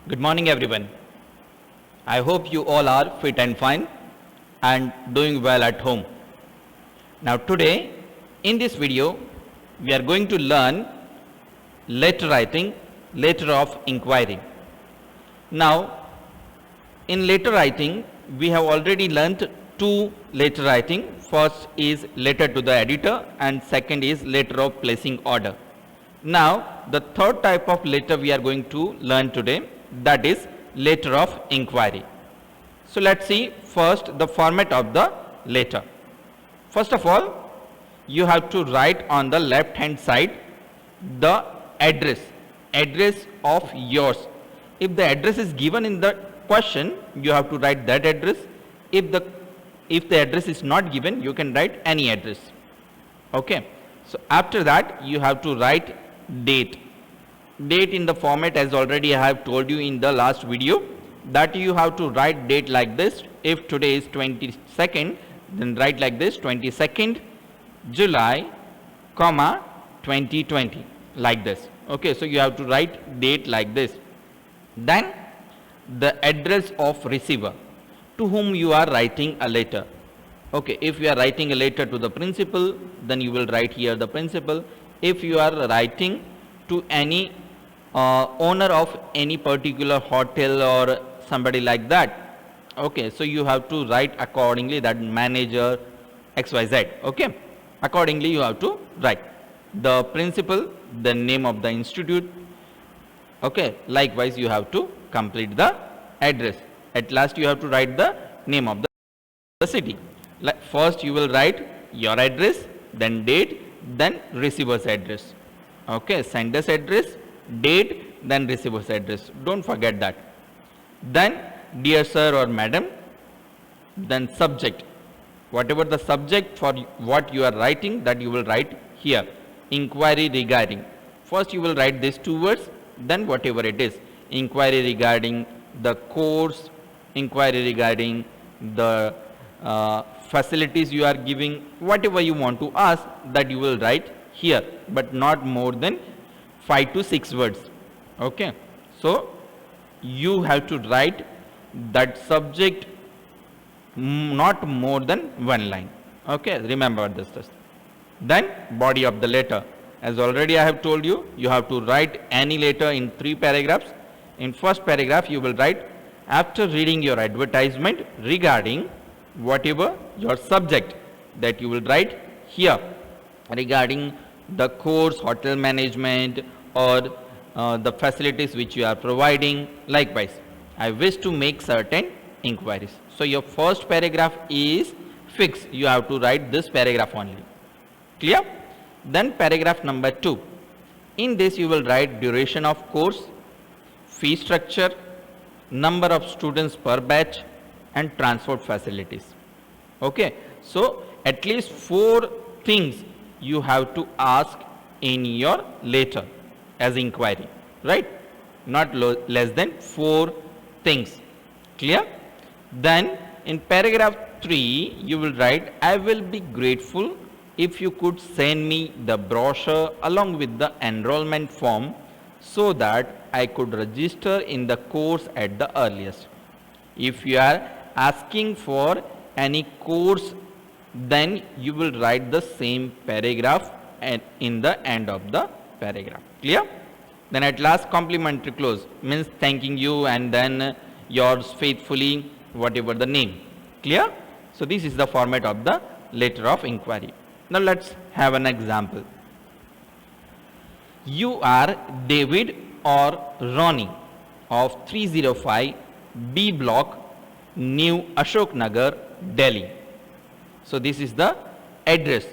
Good morning, everyone. I hope you all are fit and fine and doing well at home. Now, today in this video, we are going to learn letter writing, letter of inquiry. Now, in letter writing, we have already learnt two letter writing. First is letter to the editor and second is letter of placing order. Now, the third type of letter we are going to learn today, that is letter of inquiry. So, let us see first the format of the letter. First of all, you have to write on the left hand side the address of yours. If the address is given in the question, you have to write that address. If the address is not given, you can write any address. Okay. So, after that you have to write date in the format as already I have told you in the last video, that you have to write date like this. If today is 22nd, then write like this: 22nd July, 2020, like this. Okay, so you have to write date like this. Then the address of receiver, to whom you are writing a letter. Okay, if you are writing a letter to the principal, then you will write here the principal. If you are writing to any owner of any particular hotel or somebody like that, okay, so you have to write accordingly, that manager XYZ. Okay, accordingly you have to write the principal, the name of the institute. Okay, likewise you have to complete the address. At last you have to write the name of the city. Like first you will write your address, then date, then receiver's address. Okay, sender's address, date, then receiver's address. Don't forget that. Then dear sir or madam, then subject. Whatever the subject for what you are writing, that you will write here. Inquiry regarding. First you will write these two words, then whatever it is. Inquiry regarding the course, inquiry regarding the facilities you are giving, whatever you want to ask, that you will write here, but not more than 5 to 6 words. Okay, so you have to write that subject not more than one line. Okay, remember this. Then body of the letter, as already I have told you, you have to write any letter in 3 paragraphs. In first paragraph you will write, after reading your advertisement regarding whatever your subject, that you will write here regarding the course, hotel management, or the facilities which you are providing. Likewise, I wish to make certain inquiries. So your first paragraph is fixed, you have to write this paragraph only. Clear? Then paragraph number 2, in this you will write duration of course, fee structure, number of students per batch, and transport facilities. Okay, so at least 4 things you have to ask in your letter as inquiry, right? Not less than 4 things. Clear? Then in paragraph 3 you will write, I will be grateful if you could send me the brochure along with the enrollment form, so that I could register in the course at the earliest. If you are asking for any course, then you will write the same paragraph and in the end of the paragraph. Clear? Then at last complimentary close, means thanking you, and then yours faithfully, whatever the name. Clear? So this is the format of the letter of inquiry. Now let's have an example. You are David or Ronnie of 305 B block, New Ashok Nagar, Delhi. So this is the address,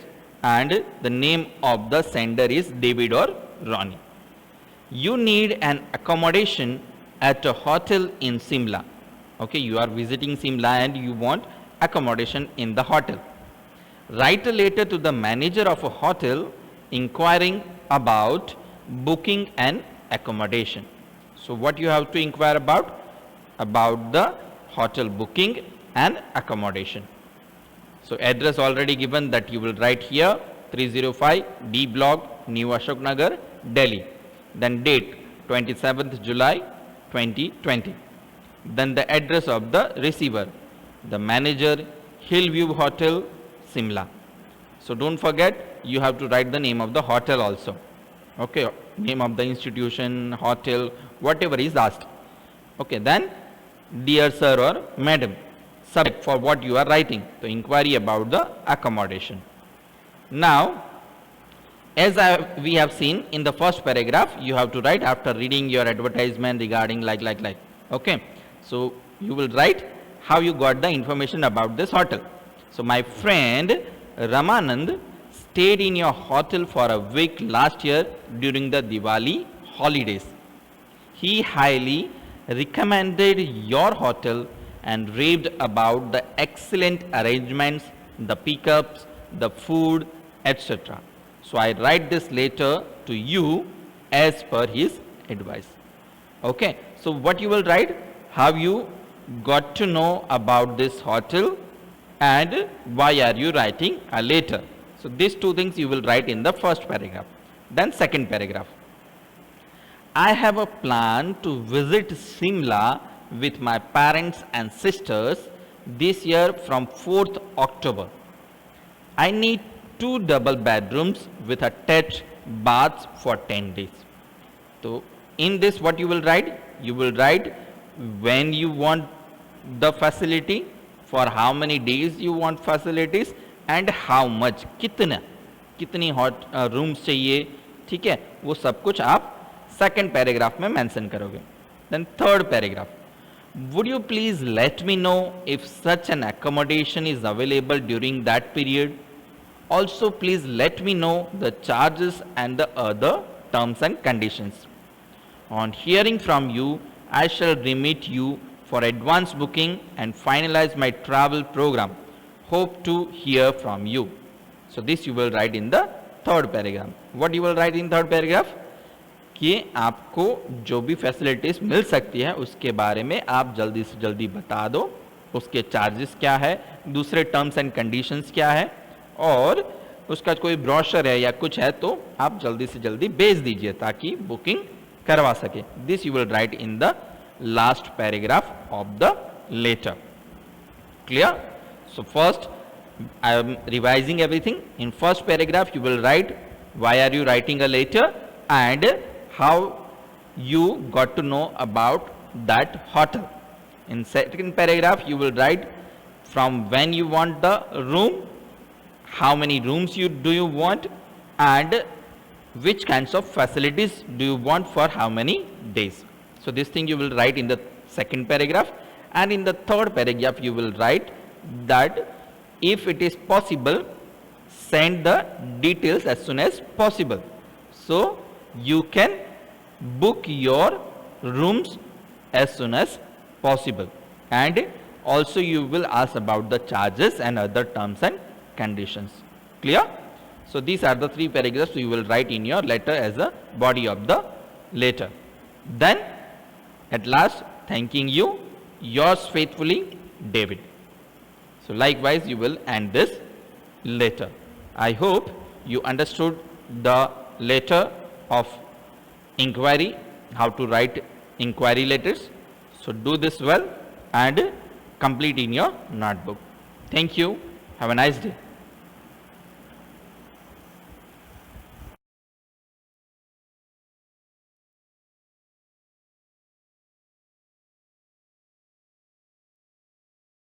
and the name of the sender is David or Ronnie. You need an accommodation at a hotel in Simla. Okay, you are visiting Simla and you want accommodation in the hotel. Write a letter to the manager of a hotel inquiring about booking an accommodation. So what you have to inquire about? About the hotel booking and accommodation. So address already given, that you will write here, 305 D block, New Ashok Nagar, Delhi. Then date 27th July 2020. Then the address of the receiver, the manager, Hillview Hotel, Simla. So don't forget, you have to write the name of the hotel also. Okay, name of the institution, hotel, whatever is asked. Okay, then dear sir or madam, subject for what you are writing, the inquiry about the accommodation. Now, as we have seen in the first paragraph, you have to write after reading your advertisement regarding like. Okay, so you will write how you got the information about this hotel. So my friend Ramanand stayed in your hotel for a week last year during the Diwali holidays. He highly recommended your hotel and raved about the excellent arrangements, the pickups, the food, etc. So I write this letter to you as per his advice. Okay, so what you will write, how you got to know about this hotel and why are you writing a letter. So these two things you will write in the first paragraph. Then second paragraph, I have a plan to visit Simla with my parents and sisters this year from 4th October. I need 2 double bedrooms with attached baths for 10 days. So in this what you will write? You will write when you want the facility, for how many days you want facilities and how much, कितनी hot rooms चाहिए, ठीक है, वो सब कुछ आप second paragraph में mention करोगे. Then third paragraph, would you please let me know if such an accommodation is available during that period? Also please let me know the charges and the other terms and conditions. On hearing from you, I shall remit you for advance booking and finalize my travel program. Hope to hear from you. So this you will write in the third paragraph. What you will write in third paragraph? कि आपको जो भी facilities मिल सकती है उसके बारे में आप जल्दी से जल्दी बता दो, उसके चार्जेस क्या है, दूसरे टर्म्स एंड कंडीशंस क्या है, और उसका कोई ब्रोशर है या कुछ है तो आप जल्दी से जल्दी भेज दीजिए ताकि बुकिंग करवा सके. This you will write in the last paragraph of the letter. Clear? So first I am revising everything. In first paragraph you will write why are you writing a letter and how you got to know about that hotel. In second paragraph you will write from when you want the room, how many rooms do you want, and which kinds of facilities do you want for how many days. So this thing you will write in the second paragraph, and in the third paragraph you will write that if it is possible send the details as soon as possible, so you can book your rooms as soon as possible, and also you will ask about the charges and other terms and conditions. Clear? So these are the three paragraphs you will write in your letter as a body of the letter. Then at last, thanking you, yours faithfully, David. So likewise you will end this letter. I hope you understood the letter of inquiry, how to write inquiry letters. So do this well and complete in your notebook. Thank you. Have a nice day.